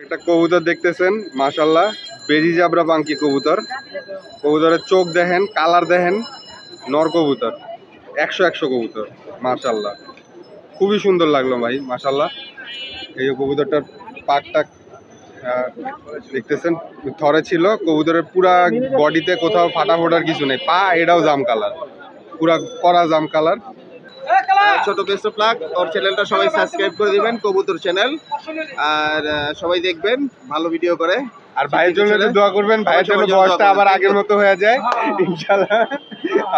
একটা কবুতর দেখতেছেন মাশাআল্লাহ, বেজি জাবরা পাঙ্কি কবুতর। কবুতরের চোখ দেখেন, কালার দেখেন, নর কবুতর 100 কবুতর মাশাআল্লাহ, খুবই সুন্দর লাগলো ভাই মাশাআল্লাহ। এই যে কবুতরটার পাকটা দেখতেছেন, থরে ছিল। কবুতরের পুরা বডিতে কোথাও ফাটা ফোটার কিছু নেই, পা এটাও জাম কালার, পুরা কড়া জাম কালার। ছোট বেস্ট প্লাগ ওর চ্যানেলটা সবাই সাবস্ক্রাইব করে দিবেন, কবুতর চ্যানেল, আর সবাই দেখবেন, ভালো ভিডিও করে। আর ভাইয়ের জন্য দোয়া করবেন, ভাইয়ের জন্য বয়সটা আবার আগের মতো হয়ে যায় ইনশাআল্লাহ।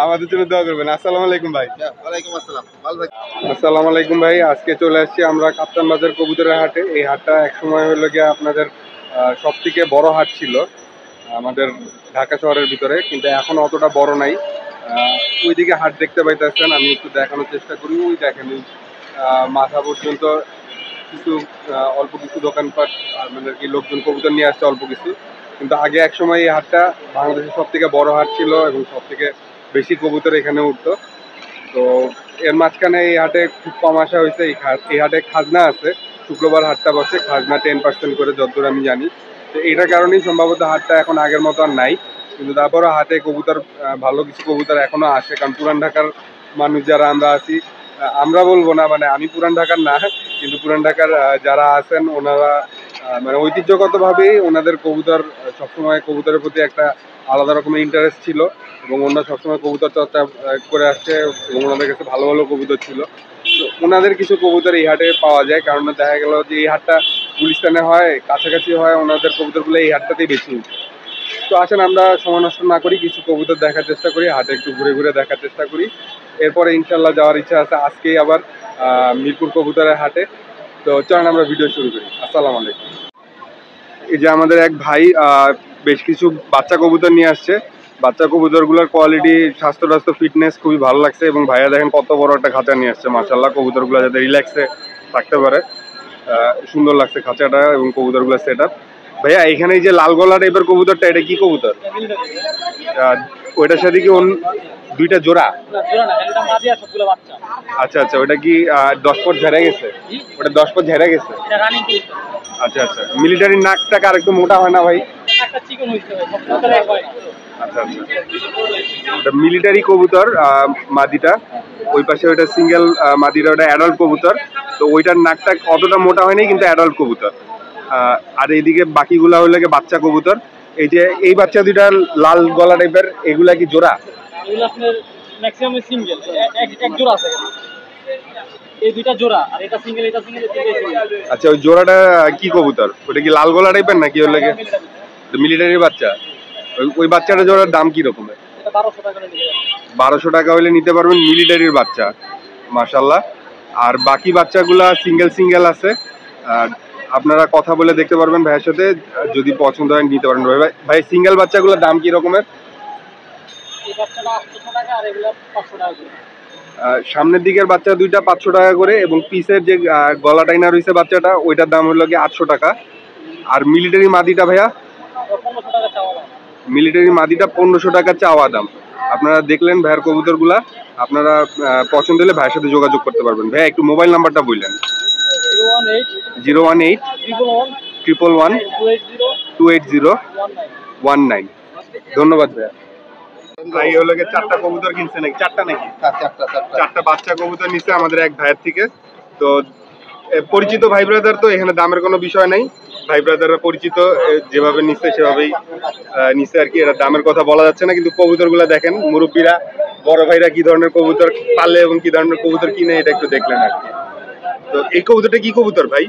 আমাদের জন্য দোয়া করবেন। আসসালামু আলাইকুম ভাই। ওয়ালাইকুম আসসালাম, ভালো থাকবেন। আসসালামু আলাইকুম ভাই। আজকে চলে আসছি আমরা কাপ্তান বাজার কবুতরের হাটে। এই হাটটা একসময় হলো গিয়ে আপনাদের সব থেকে বড় হাট ছিল আমাদের ঢাকা শহরের ভিতরে, কিন্তু এখন অতটা বড় নাই। ওইদিকে হাট দেখতে পাইতেছেন, আমি একটু দেখানোর চেষ্টা করি। ওই দেখেন মাথা পর্যন্ত কিছু অল্প কিছু দোকানপাট, মানে কি লোকজন কবুতর নিয়ে আসছে অল্প কিছু। কিন্তু আগে এক সময় এই হাটটা বাংলাদেশের সব থেকে বড় হাট ছিল এবং সব থেকে বেশি কবুতর এখানে উঠতো। তো এর মাঝখানে এই হাটে খুব কম আসা হয়েছে। এই হাটে খাজনা আছে, শুক্রবার হাটটা বসে, খাজনা 10% করে যতদূর আমি জানি। তো এটার কারণেই সম্ভবত হাটটা এখন আগের মতো আর নাই। কিন্তু তারপরও হাটে কবুতর, ভালো কিছু কবুতর এখনো আসে, কারণ পুরান ঢাকার মানুষ যারা আমরা আছি, আমরা বলবো না, মানে আমি পুরান ঢাকার না, কিন্তু পুরান ঢাকার যারা আছেন ওনারা মানে ঐতিহ্যগতভাবেই ওনাদের কবুতর, সবসময় কবুতরের প্রতি একটা আলাদা রকমের ইন্টারেস্ট ছিল এবং ওনারা সবসময় কবুতর চর্চা করে আসছে এবং ওনাদের কাছে ভালো ভালো কবুতর ছিল। তো ওনাদের কিছু কবুতর এই হাটে পাওয়া যায়, কারণ দেখা গেল যে এই হাটটা গুলিস্তানে হয়, কাছাকাছি হয়, ওনাদের কবুতরগুলো এই হাটটাতেই বেশি। তো আসেন আমরা সময় নষ্ট না করি, কিছু কবুতর দেখার চেষ্টা করি, হাটে একটু ঘুরে ঘুরে দেখার চেষ্টা করি। এরপরে ইনশাল্লাহ যাওয়ার ইচ্ছা আছে আজকেই আবার মিরপুর কবুতরের হাটে। তো চলেন আমরা ভিডিও শুরু করি। আসসালামু আলাইকুম। এই যে আমাদের এক ভাই বেশ কিছু বাচ্চা কবুতর নিয়ে আসছে। বাচ্চা কবুতরগুলোর কোয়ালিটি, স্বাস্থ্য ফিটনেস খুবই ভালো লাগছে এবং ভাইয়া দেখেন কত বড় একটা খাঁচা নিয়ে আসছে মাশাআল্লাহ। কবুতরগুলো যাতে রিল্যাক্সে থাকতে পারে, সুন্দর লাগছে খাঁচাটা এবং কবুতরগুলোর সেট আপ। ভাইয়া এখানে এই যে লাল গলা টাইপের কবুতরটা, এটা কি কবুতর? ওইটার সাথে কি দুইটা জোড়া? আচ্ছা আচ্ছা, ওটা কি 10 পর ঝেড়ে গেছে? ওটা 10 পর ঝেড়ে গেছে। আচ্ছা আচ্ছা, মিলিটারির নাকটাকে আর একটু মোটা হয় না ভাই? আচ্ছা আচ্ছা, ওটা মিলিটারি কবুতর মাদিটা, ওই পাশে ওইটা সিঙ্গেল মাদিটা, ওটা অ্যাডাল্ট কবুতর। তো ওইটার নাকটা অতটা মোটা হয়নি, কিন্তু অ্যাডাল্ট কবুতর। আর এইদিকে বাকিগুলা হইলে বাচ্চা কবুতর। এই যে এই বাচ্চা দুইটা লাল গলা টাইপের, এগুলা কি জোড়া? আচ্ছা, ওই জোড়াটা কি কবুতর? ওটা কি লাল গলা টাইপের নাকি ওর লাগে মিলিটারির বাচ্চা? ওই বাচ্চাটা জোড়ার দাম কি রকমের? 1200 টাকা হলে নিতে পারবেন, মিলিটারির বাচ্চা মাশাআল্লাহ। আর বাকি বাচ্চাগুলা সিঙ্গেল আছে, আপনারা কথা বলে দেখতে পারবেন ভাইয়ের সাথে, যদি পছন্দ হয় নিতে পারেন। ভাই সিঙ্গেল বাচ্চাগুলোর দাম কি রকমের? সামনের দিকের বাচ্চা দুইটা 500 টাকা করে, এবং পিসের যে গলা টাইনা রয়েছে বাচ্চাটা, ওইটার দাম হলো গিয়ে 800 টাকা। আর মিলিটারি মাদিটা ভাইয়া? মিলিটারি মাদিটা 1500 টাকা চাওয়া দাম। আপনারা দেখলেন ভাইয়ের কবুতরগুলা, আপনারা পছন্দ হলে ভাইয়ের সাথে যোগাযোগ করতে পারবেন। ভাইয়া একটু মোবাইল নাম্বারটা বললেন। 018-111-280-119। ধন্যবাদ ভাইয়া। ভাই হলো গিয়ে 4টা কবুতর কিনছে নাকি? 4টা নাকি? 4টা বাচ্চা কবুতর নিচ্ছে আমাদের এক ভাইয়ের থেকে। তো পরিচিত ভাই ব্রাদার, তো এখানে দামের কোনো বিষয় নাই। ভাই ব্রাদাররা পরিচিত, যেভাবে নিচ্ছে সেভাবেই নিচ্ছে আর কি। এটা দামের কথা বলা যাচ্ছে না, কিন্তু কবুতরগুলো দেখেন, মুরব্বীরা বড় ভাইরা কি ধরনের কবুতর পালে এবং কি ধরনের কবুতর কিনে, এটা একটু দেখলেন আর কি। তো এই কবুতরটা কি কবুতর ভাই?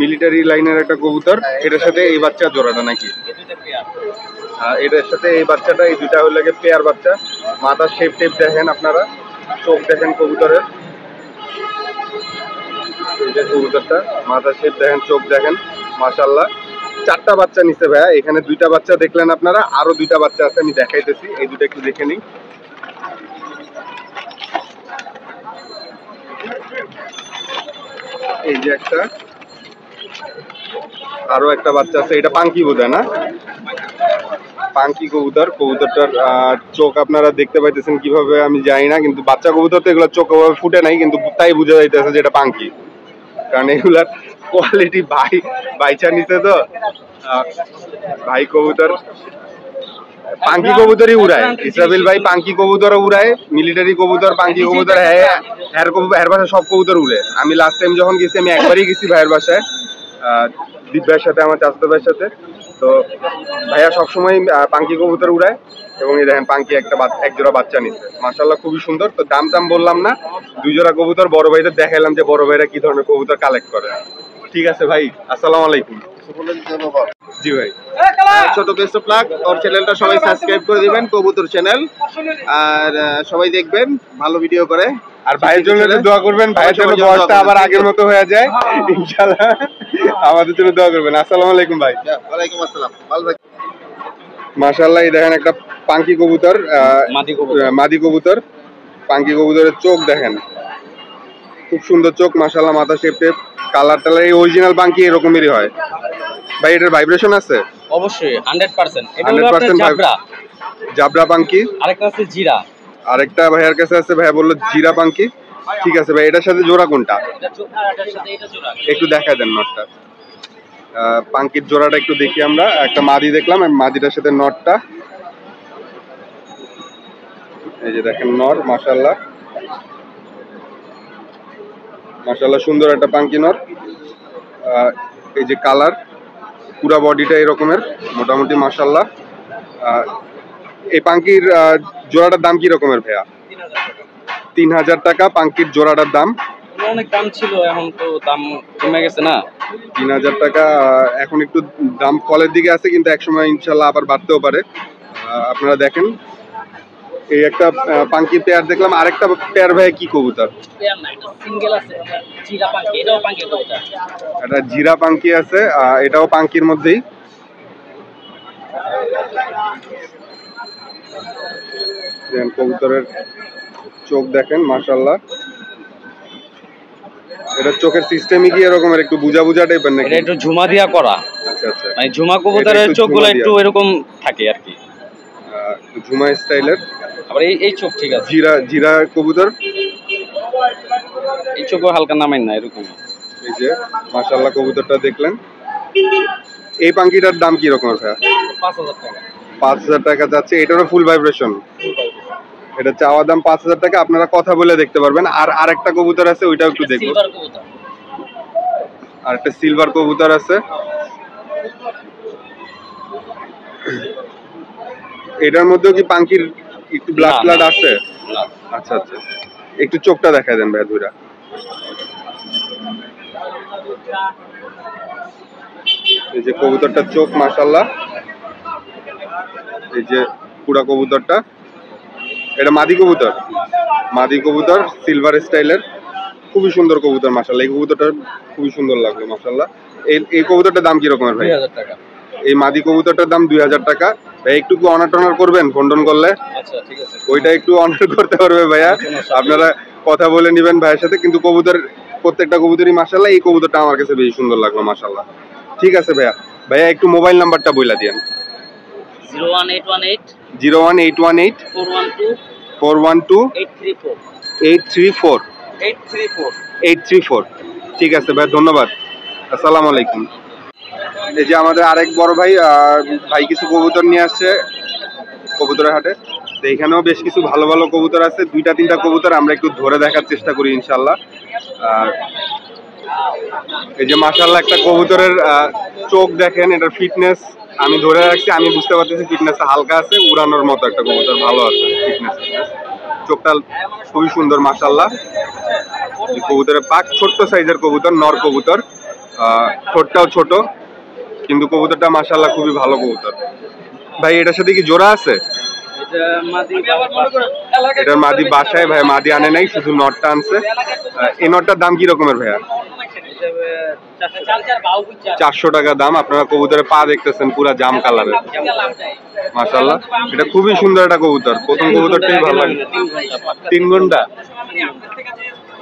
মিলিটারি লাইনের একটা কবুতর। এটার সাথে এই বাচ্চা জোড়াটা নাকি? এটার সাথে এই বাচ্চাটা, এই দুটা হলে পেয়ার বাচ্চা। মাথার শেপ টেপ দেখেন আপনারা, চোখ দেখেন কবুতরের, এই যে কবুতরটা মাথার শেপ দেখেন, চোখ দেখেন মাশাআল্লাহ। 4টা বাচ্চা নিচ্ছে ভাইয়া, এখানে 2টা বাচ্চা দেখলেন আপনারা, আরো 2টা বাচ্চা আছে, আমি দেখাইতেছি। এই দুটো একটু দেখে নিই। এই যে একটা, আরো একটা বাচ্চা আছে, এটা পাঙ্কি বোধ হয় না? পাঙ্কি কবুতর। কবুতরটার চোখ আপনারা দেখতে পাইতেছেন কিভাবে আমি জানি না, কিন্তু বাচ্চা কবুতর তো এগুলো চোখ ওভাবে ফুটে নাই, কিন্তু তাই বোঝা যাইতেছে যে এটা পাঙ্কি, কারণ এগুলার কোয়ালিটি বাইচা নিতে তো। ভাই কবুতর পাঙ্কি কবুতরই উড়ায়, ইসরাবিল ভাই পাঙ্কি কবুতরও উড়ায়, মিলিটারি কবুতর পাঙ্কি কবুতর, হ্যার বাসায় সব কবুতর উড়ে। আমি লাস্ট টাইম যখন গেছি আমি একবারই গেছি ভাইয়ের বাসায়, দীপ ভাইয়ের সাথে, আমার চাচাতো ভাইয়ের সাথে। তো ভাইয়া সবসময় পাঙ্কি কবুতর উড়ায়, এবং এই দেখেন পাঙ্কি এক জোড়া বাচ্চা নিচ্ছে, মাশাআল্লাহ খুবই সুন্দর। তো দাম বললাম না, 2 জোড়া কবুতর বড় ভাইদের দেখাইলাম যে বড় ভাইরা কি ধরনের কবুতর কালেক্ট করে। ঠিক আছে ভাই, আসসালামু আলাইকুম। জি ভাই। ছোট বেস্ট অফ লাক, ওর চ্যানেলটা সবাই সাবস্ক্রাইব করে দিবেন, কবুতর চ্যানেল। আর সবাই দেখবেন, ভালো ভিডিও করে। আর ভাইয়ের জন্য একটু দোয়া করবেন, ভাইয়ের জন্য বয়সটা আবার আগের মতো হয়ে যায় ইনশাআল্লাহ। আমাদের জন্য দোয়া করবেন। আসসালামু আলাইকুম ভাই। ওয়ালাইকুম আসসালাম, ভালো থাকবেন। মাশাআল্লাহ, এই দেখেন একটা পাঙ্কি কবুতর, মাদি কবুতর। পাঙ্কি কবুতরের চোখ দেখেন, খুব সুন্দর চোখ মাশাআল্লাহ, মাথা শেপ টেপ, কালার টালার এই অরিজিনাল পাঙ্কি এরকমই হয়। ভাই এটার ভাইব্রেশন আছে? অবশ্যই 100%। এটা হলো আপনার জাবরা পাঙ্কি, আরেকটা আছে জিরা, আরেকটা ভাইয়ার কাছে আছে, ভাইয়া বললো জিরা পাঙ্কি। ঠিক আছে ভাই, এটার সাথে জোড়া কোনটা একটু দেখা দেন নটটা। পাঙ্কির জোড়াটা একটু দেখি আমরা। একটা মাদি দেখলাম, মাদিটার সাথে নটটা, এই যে দেখেন নর, মাশাআল্লাহ মাশাআল্লাহ সুন্দর একটা পাঙ্কি নর। এই যে কালার, পুরা বডিটা এরকমের মোটামুটি মাশাআল্লাহ। এই পাঙ্কির জোড়াটার দাম কি রকমের ভাইয়া? 3000 টাকা পাঙ্কির জোড়াটার দাম। অনেক দাম ছিল, এখন তো দাম কমে গেছে না। 3000 টাকা এখন একটু দাম ফলের দিকে আছে, কিন্তু একসময় ইনশাল্লাহ আবার বাড়তেও পারে। আপনারা দেখেন, এই একটা পাঙ্কির পেয়ার দেখলাম। আরেকটা পেয়ার ভাই কি কবুতর? সিঙ্গেল আছে, জিরা পাঙ্কি, এটাও পাঙ্কি কবুতর। এটা জিরা পাঙ্কি আছে, এটাও পাঙ্কির মধ্যেই। কবুতরের চোখ দেখেন মাশাআল্লাহ। এটা চোখের সিস্টেমই কি এরকমের একটু বুঝা টাইপের নাকি? এটা একটু ঝুমা দিয়া করা। আচ্ছা আচ্ছা, মানে ঝুমা কবুতরের চোখগুলো একটু এরকম থাকে আর কি, ঝুমা স্টাইলের। আবার এই চোখ ঠিক আছে। জিরা কবুতর, এই চোখও হালকা নামাই না এরকম। এই যে মাশাআল্লাহ কবুতরটা দেখলেন। এই পাঙ্কিটার দাম কি রকম আছে? 5000 টাকা। 5000 টাকা যাচ্ছে। এটারও ফুল ভাইব্রেশন। এটা চাওয়া দাম 5000 টাকা, আপনারা কথা বলে দেখতে পারবেন। আর আরেকটা কবুতর আছে, ওইটাও একটু দেখবো। আর একটা সিলভার কবুতর আছে, এটার মধ্যেও কি পাঙ্কির একটু ব্লাড আছে? আচ্ছা আচ্ছা, একটু চোখটা দেখা দেন ভাই ধুরা। এই যে কবুতরটার চোখ মাশাআল্লাহ, এই যে পুরা কবুতরটা। এটা মাদি কবুতর সিলভার স্টাইলের, খুবই সুন্দর কবুতর মাশাআল্লাহ। এই কবুতরটা খুবই সুন্দর লাগলো মাশাআল্লাহ। এই কবুতরটার দাম কি রকমের ভাই? 2000 টাকা। এই মাদি কবুতরটার দাম 2000 টাকা। ভাই একটু কি অনার টনার করবেন ফোন করলে? আচ্ছা ঠিক আছে, ওইটা একটু অনার করতে পারবে ভাইয়া, আপনারা কথা বলে নেবেন ভাইয়ের সাথে। কিন্তু কবুতর প্রত্যেকটা কবুতরই মাশাআল্লাহ। এই কবুতরটা আমার কাছে বেশি সুন্দর লাগলো মাশাআল্লাহ। ঠিক আছে ভাইয়া একটু মোবাইল নাম্বারটা বইলা দিয়েন। 01818 01818 412 834 834। ঠিক আছে ভাই, ধন্যবাদ। আসসালামু আলাইকুম। এই যে আমাদের আরেক বড় ভাই কিছু কবুতর নিয়ে আসছে কবুতরের হাটে। তো এখানেও বেশ কিছু ভালো ভালো কবুতর আছে, 2-3টা কবুতর আমরা একটু ধরে দেখার চেষ্টা করি ইনশাল্লাহ। এই যে মাশাআল্লাহ একটা কবুতরের চোখ দেখেন, এটার ফিটনেস আমি ধরে রাখছি, আমি বুঝতে পারতেছি ফিটনেসটা হালকা আছে, উড়ানোর মতো একটা কবুতর, ভালো আছে ফিটনেস। চোখটা খুবই সুন্দর মাশাআল্লাহ। কবুতরের পাক ছোট্ট সাইজের কবুতর, নর কবুতর, ঠোঁটটাও ছোট, কিন্তু কবুতরটা মাশাআল্লাহ খুবই ভালো কবুতর। ভাই এটার সাথে কি জোড়া আছে? এটার মাদি বাসায় ভাই, মাদি আনে নাই, শুধু নটটা আনছে। এই নটটার দাম কি রকমের ভাইয়া? 400 টাকা দাম। আপনারা কবুতরের পা দেখতেছেন পুরা জাম কালারের মাশাআল্লাহ। এটা খুবই সুন্দর একটা কবুতর, প্রথম কবুতরটাই ভালো লাগে। 3 ঘন্টা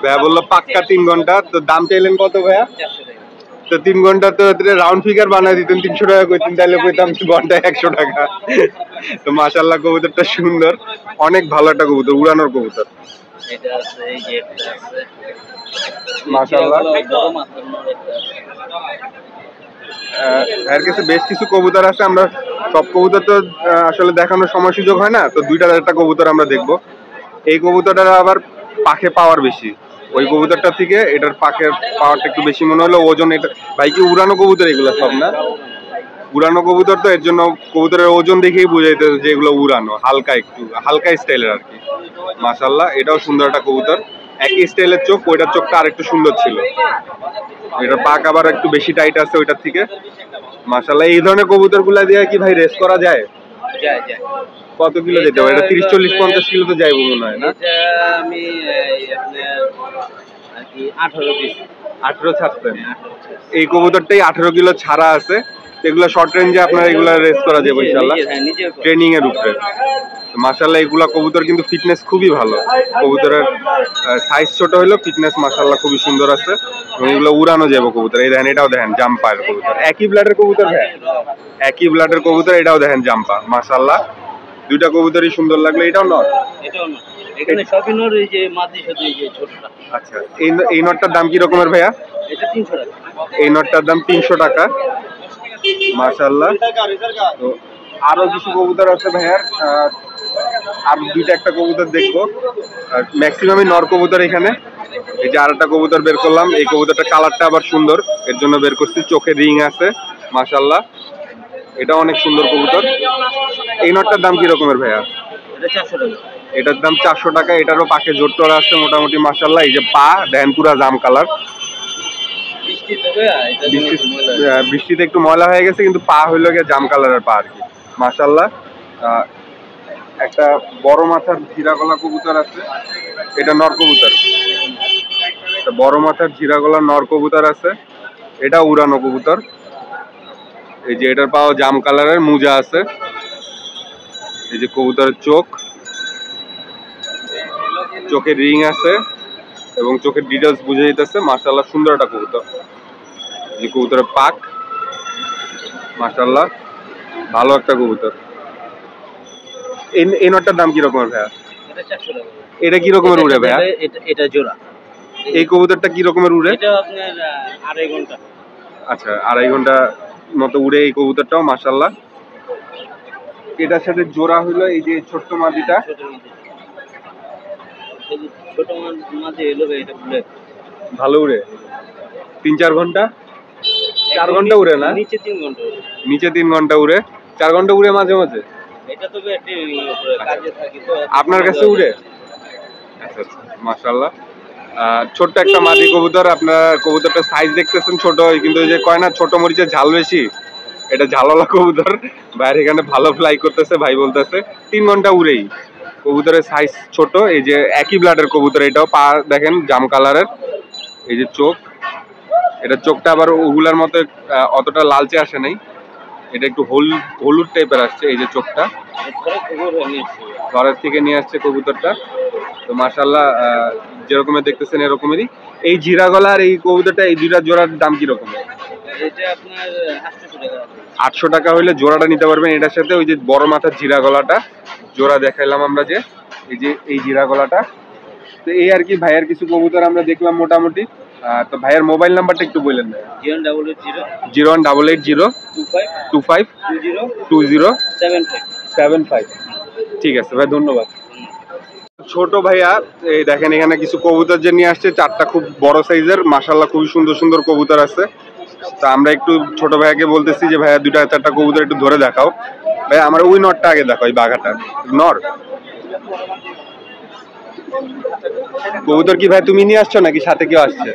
ভাইয়া বললো পাক্কা 3 ঘন্টা। তো দাম চাইলেন কত ভাইয়া? তো 3 ঘন্টা তো রাউন্ড ফিগার বানাই দিতেন, 300 টাকা কইতেন, তাহলে কইতাম ঘন্টায় 100 টাকা। তো মাশাআল্লাহ কবুতরটা সুন্দর, অনেক ভালো একটা কবুতর, উড়ানোর কবুতর এটা আছে, এই যে একটা আছে মাশাআল্লাহ। বড় মাথার নর একটা এর কাছে বেশ কিছু কবুতর আছে, আমরা সব কবুতর তো আসলে দেখানোর সময় সুযোগ হয় না, তো 2টা কবুতর আমরা দেখবো। এই কবুতরটার আবার পাখে পাওয়ার বেশি, ওই কবুতরটা থেকে এটার পাখের পাওয়ারটা একটু বেশি মনে হলো। ওজন এটা ভাই কি উড়ানো কবুতর এগুলো সব না? উড়ানো কবুতর, তো এর জন্য কবুতরের ওজন দেখেই বুঝাইতে যে এগুলো উড়ানো, হালকা একটু হালকা স্টাইলের আর কি। মাশাআল্লাহ, এটাও সুন্দর একটা কবুতর, একই স্টাইলের চোখ, ওইটার চোখটা আরেকটু সুন্দর ছিল, এটার পাক আবার একটু বেশি টাইট আছে ওইটার থেকে। মাশাআল্লাহ, এই ধরনের কবুতর গুলা দিয়ে কি ভাই রেস করা যায়? যায় যায়। কত কিলো যেতে পারে? এটা 30, 40, 50 কিলো তো যাইবো মনে হয় না? এটা আমি আপনার আর কি 18 পিস 18 ছাড়ছেন? এই কবুতরটাই 18 কিলো ছাড়া আছে। এগুলো শর্ট রেঞ্জে আপনার এগুলা রেস করা যাবে ইনশাআল্লাহ, ট্রেনিং এর উপরে। মাশাআল্লাহ, এগুলা কবুতর কিন্তু ফিটনেস খুবই ভালো, কবুতরের সাইজ ছোট হলেও ফিটনেস মাশাআল্লাহ খুবই সুন্দর আছে, এবং এগুলো উড়ানো যাবে কবুতর। এই দেখেন, এটাও দেখেন জাম্পার কবুতর, একই ব্লাডের কবুতর, হ্যাঁ একই ব্লাডের কবুতর, এটাও দেখেন জাম্পা। মাশাআল্লাহ, 2টা কবুতরই সুন্দর লাগলো। এটাও নর? এটাও নর, এখানে সবই নর, এই যে মাদি সাথে এই যে ছোটটা। আচ্ছা, এই নটটার দাম কি রকমের ভাইয়া? এটা 300 টাকা। এই নটটার দাম 300 টাকা। মাশাআল্লাহ, তো আরো কিছু কবুতর আছে ভাইয়ার, আর 2টা কবুতর দেখবো, ম্যাক্সিমামই নর কবুতর এখানে। এই যে আরেকটা কবুতর বের করলাম, এই কবুতরটা কালারটা আবার সুন্দর, এর জন্য বের করছি, চোখে রিং আছে মাশাআল্লাহ, এটা অনেক সুন্দর কবুতর। এই নটটার দাম কি রকমের ভাইয়া? এটা 400 টাকা। এটার দাম 400 টাকা। এটারও পাখে জোর টোরা আছে মোটামুটি মাশাআল্লাহ। এই যে পা দেন পুরা জাম কালার, বৃষ্টিতে একটু ময়লা হয়ে গেছে, কিন্তু পা হইলো গিয়ে জাম কালারের পা আর কি। মাশাআল্লাহ, একটা বড় মাথার জিরা গলা কবুতর আছে, এটা নর কবুতর। একটা বড় মাথার জিরা গলা নর কবুতর আছে, এটা উড়ানো কবুতর। এই যে এটার পাও জাম কালারের, মুজা আছে। এই যে কবুতরের চোখ, চোখের রিং আছে, এবং চোখের ডিটেলস বুঝে যেতেছে। মাশাআল্লাহ, সুন্দর একটা কবুতর। যে কবুতরের পাক মাশাআল্লাহ ভালো একটা কবুতর। এই নটটার দাম কি রকমের ভাইয়া? এটা 400 টাকা। এটা কি রকমের উড়ে ভাইয়া? এটা জোড়া। এই কবুতরটা কি রকমের উড়ে? এটা আপনার 2.5 ঘন্টা। আচ্ছা, 2.5 ঘন্টা মতো উড়ে এই কবুতরটাও মাশাআল্লাহ। এটার সাথে জোড়া হলো এই যে ছোট্ট মাদিটা, ছোট মাঝে এলো, এটা বুলেট ভালো উড়ে 3-4 ঘন্টা, 4 ঘন্টা উড়ে না? নিচে 3 ঘন্টা উড়ে। নিচে 3 ঘন্টা উড়ে, 4 ঘন্টা উড়ে মাঝে মাঝে। এটা তো ব্যাটারি উপরে কাজে থাকে তো। আপনার কাছে উড়ে? আচ্ছা আচ্ছা, মাশাআল্লাহ। ছোট্ট একটা মাদি কবুতর, আপনার কবুতরটা সাইজ দেখতেছেন ছোট, কিন্তু ওই যে কয় না ছোট মরিচের ঝাল বেশি, এটা ঝালওয়ালা কবুতর। বাইরে এখানে ভালো ফ্লাই করতেছে, ভাই বলতেছে 3 ঘন্টা উড়েই। কবুতরের সাইজ ছোট, এই যে একই ব্লাডের কবুতর, এটাও পা দেখেন জাম কালারের। এই যে চোখ, এটা চোখটা আবার ওগুলার মতো অতটা লালচে আসে নাই, এটা একটু হলুদ টাইপের আসছে। এই যে চোখটা ঘরের থেকে নিয়ে আসছে কবুতরটা। তো মাশাআল্লাহ, যেরকমের দেখতেছেন এরকমেরই। এই জিরা গলা আর এই কবুতরটা, এই 2টা জোড়ার দাম কি রকম? এটা আপনার 800 টাকা। 800 টাকা হইলে জোড়াটা নিতে পারবেন। এটার সাথে ওই যে বড় মাথার জিরা গলাটা জোড়া দেখাইলাম আমরা, যে এই যে এই জিরা গলাটা। তো এই আর কি ভাইয়ের কিছু কবুতর আমরা দেখলাম মোটামুটি। তো ভাইয়ের মোবাইল নাম্বারটা একটু বললেন না? 01802522075। ঠিক আছে ভাই, ধন্যবাদ। ছোট ভাইয়া, এই দেখেন এখানে কিছু কবুতর যে নিয়ে আসছে, 4টা খুব বড় সাইজের মাশাআল্লাহ, খুবই সুন্দর সুন্দর কবুতর আছে। তা আমরা একটু ছোট ভাইয়াকে বলতেছি যে ভাইয়া 2-4টা কবুতর একটু ধরে দেখাও। ভাই আমার ওই নরটা আগে দেখাও, এই বাঘাটা নর কবুতর। কি ভাই তুমি নিয়ে আসছো নাকি সাথে কেউ আসছে?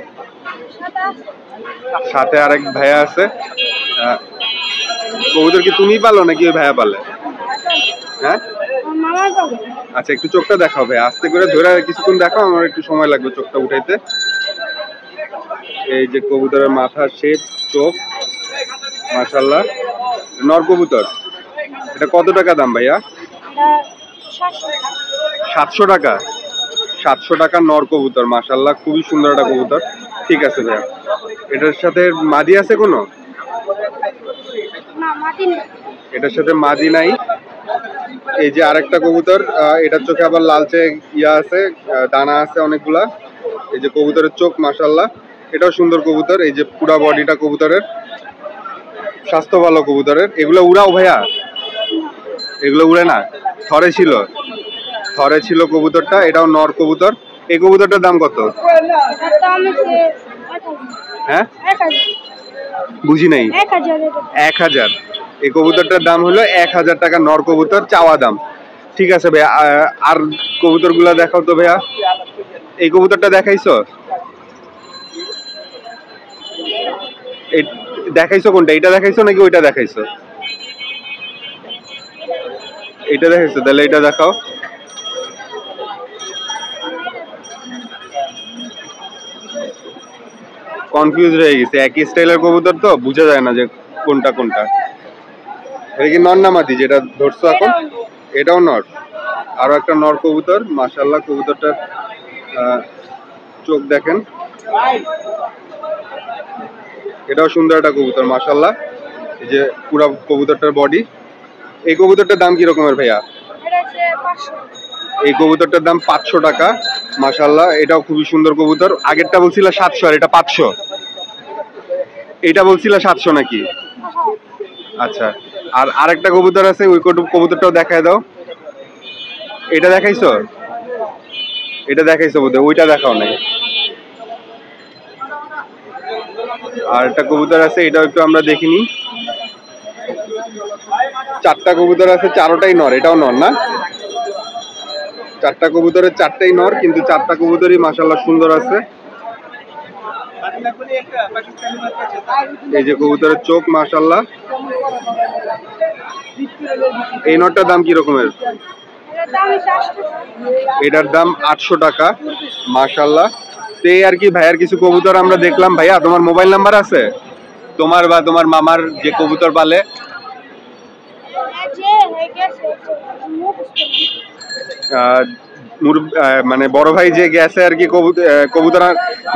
সাথে আরেক ভাইয়া আছে। কবুতর কি তুমি পালো নাকি ওই ভাইয়া পালে? হ্যাঁ, আচ্ছা একটু চোখটা দেখাও ভাই, আস্তে করে ধরে কিছুক্ষণ দেখাও, আমার একটু সময় লাগবে চোখটা উঠাইতে। এই যে কবুতরের মাথা শেপ, চোখ মাশাআল্লাহ, নর কবুতর। এটা কত টাকা দাম ভাইয়া? 700 টাকা। 700 টাকা নর কবুতর মাশাআল্লাহ, খুবই সুন্দর একটা কবুতর। ঠিক আছে ভাইয়া। এটার সাথে মাদি আছে কোনো? না মাটি নেই। এটার সাথে মাদি নাই। এই যে আরেকটা কবুতর, এটার চোখে আবার লালচে ইয়া আছে, দানা আছে অনেকগুলা। এই যে কবুতরের চোখ মাশাআল্লাহ, এটাও সুন্দর কবুতর। এই যে পুরা বডিটা কবুতরের, স্বাস্থ্য ভালো কবুতরের। এগুলো উড়াও ভাইয়া? এগুলো উড়ে না, থরে ছিল, থরে ছিল কবুতরটা। এটাও নর কবুতর। এই কবুতরটার দাম কত? এটার দাম হচ্ছে হ্যাঁ 1000। বুঝি নাই। 1000 এটা। 1000। এই কবুতরটার দাম হলো 1000 টাকা, নর কবুতর, চাওয়া দাম। ঠিক আছে ভাইয়া, আর কবুতর গুলা দেখাও তো ভাইয়া। এই কবুতরটা দেখাইছো? দেখাইছো কোনটা? এটা দেখাইছো নাকি ওইটা দেখাইছো? এটা দেখাইছো, তাহলে এটা দেখাও। কনফিউজ হয়ে গেছে, একই স্টাইলের কবুতর তো বোঝা যায় না যে কোনটা কোনটা। এটা কি নর না মাদি যেটা ধরছো এখন? এটাও নর। আরো একটা নর কবুতর মাশাআল্লাহ। কবুতরটার চোখ দেখেন, এটাও সুন্দর একটা কবুতর মাশাআল্লাহ। এই যে পুরো কবুতরটার বডি। এই কবুতরটার দাম কি রকমের ভাইয়া? এটা হচ্ছে 500। এই কবুতরটার দাম 500 টাকা মাশাআল্লাহ। এটাও খুবই সুন্দর কবুতর। আগেরটা বলছিল 700 আর এটা 500। এটা বলছিল 700 নাকি? আচ্ছা, আর আরেকটা কবুতর আছে, ওই কবুতরটাও দেখায় দাও। এটা দেখাইছো? এটা দেখাইছো বোধহয়, ওইটা দেখাও নাই। আর একটা কবুতর আছে, এটাও একটু আমরা দেখিনি। 4টা কবুতর আছে, 4টাই নর। এটাও নর না? 4টা কবুতরের 4টাই নর, কিন্তু 4টা কবুতরই মাশাআল্লাহ সুন্দর আছে। এই যে কবুতরের চোখ মাশাআল্লাহ। এই নরটার দাম কি রকমের? এটার দাম হচ্ছে 800। এটার দাম 800 টাকা মাশাআল্লাহ। তো এই আর কি ভাইয়ার কিছু কবুতর আমরা দেখলাম। ভাইয়া তোমার মোবাইল নাম্বার আছে? তোমার বা তোমার মামার যে কবুতর পালে? মানে বড় ভাই যে গেছে আর কি, কবুতর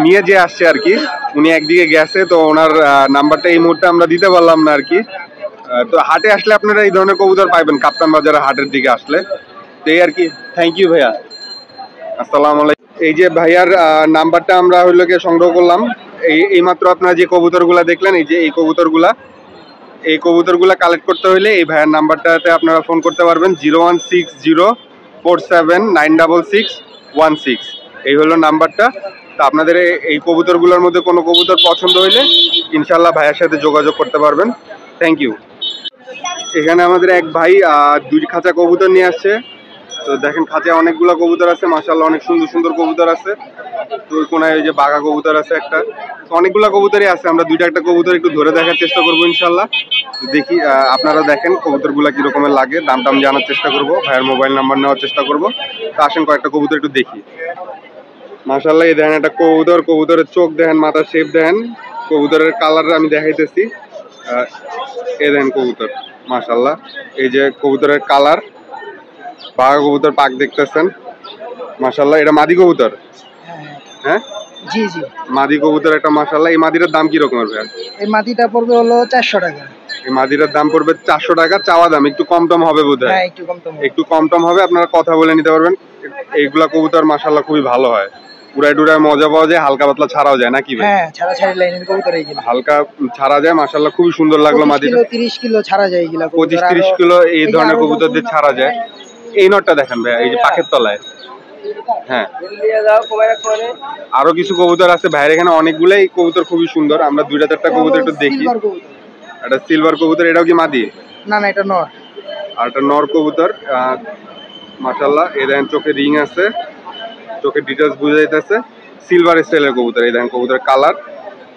নিয়ে যে আসছে আর কি, উনি একদিকে গেছে, তো ওনার নাম্বারটা এই মুহূর্তে আমরা দিতে পারলাম না আর কি। তো হাটে আসলে আপনারা এই ধরনের কবুতর পাইবেন, কাপ্তান বাজারের হাটের দিকে আসলে। তো এই আর কি। থ্যাংক ইউ ভাইয়া, আসসালামু আলাইকুম। এই যে ভাইয়ার নাম্বারটা আমরা হইলো গিয়ে সংগ্রহ করলাম। এইমাত্র আপনারা যে কবুতরগুলা দেখলেন, এই যে এই কবুতরগুলা কালেক্ট করতে হলে এই ভাইয়ার নাম্বারটাতে আপনারা ফোন করতে পারবেন। 01604796616। এই হলো নাম্বারটা। তো আপনাদের এই কবুতরগুলোর মধ্যে কোনো কবুতর পছন্দ হইলে ইনশাল্লাহ ভাইয়ের সাথে যোগাযোগ করতে পারবেন। Thank you. এখানে আমাদের এক ভাই 2 খাঁচা কবুতর নিয়ে আসছে। তো দেখেন খাঁচায় অনেকগুলো কবুতর আছে মাশাআল্লাহ, অনেক সুন্দর সুন্দর কবুতর আছে। তো ওই কোনায় ওই যে বাঘা কবুতর আছে একটা। তো অনেকগুলো কবুতরই আছে। আমরা 2টা একটা কবুতর একটু ধরে দেখার চেষ্টা করবো ইনশাল্লাহ। দেখি, আপনারা দেখেন কবুতরগুলো কি রকমের লাগে, দাম টাম জানার চেষ্টা করব, ভাইয়ের মোবাইল নাম্বার নেওয়ার চেষ্টা করব। তো আসেন কয়েকটা কবুতর একটু দেখি। মাশাআল্লাহ, এই দেখেন একটা কবুতর, কবুতরের চোখ দেখেন, মাথার শেপ দেখেন, কবুতরের কালার আমি দেখাইতেছি। এই দেখেন কবুতর মাশাআল্লাহ, এই যে কবুতরের কালার। বাঘা কবুতর পাক দেখতেছেন মাশাআল্লাহ। এটা মাদি কবুতর? হ্যাঁ জি জি, মাদি কবুতর একটা মাশাআল্লাহ। এই মাদিটার দাম কি রকমের ভাই? এই মাটিটা পড়বে হলো 400 টাকা। এই মাদিটার দাম পড়বে 400 টাকা, চাওয়া দাম। একটু কম টম হবে বোধহয়? হ্যাঁ, একটু কম টম হবে। একটু কম টম হবে, আপনারা কথা বলে নিতে পারবেন। এইগুলা কবুতর মাশাআল্লাহ খুবই ভালো হয়, উড়ায় টুড়ায় মজা পাওয়া যায়, হালকা পাতলা ছাড়াও যায় নাকি ভাই? হ্যাঁ, ছাড়া ছাড়ি লাইনের কবুতর এইগুলা। হালকা ছাড়া যায় মাশাআল্লাহ, খুবই সুন্দর লাগলো 25 মাদিটা। কিলো 30 কিলো ছাড়া যায় এগুলা কবুতর। 25-30 কিলো এই ধরনের কবুতরদের ছাড়া যায়। এই নটটা দেখেন ভাই, এই যে পাখের তলায়। হ্যাঁ, আরো কিছু কবুতর আছে ভাইয়ের এখানে, অনেকগুলাই কবুতর খুবই সুন্দর। আমরা 2টা-4টা কবুতর একটু দেখি। সিলভার কবুতর। একটা সিলভার কবুতর, এটাও কি মাদি? না না, এটা নর। আর একটা নর কবুতর মাশাআল্লাহ। এই দেখেন চোখে রিং আছে, চোখের ডিটেলস বোঝা যাইতেছে। সিলভার স্টাইলের কবুতর। এই দেখেন কবুতরের কালার,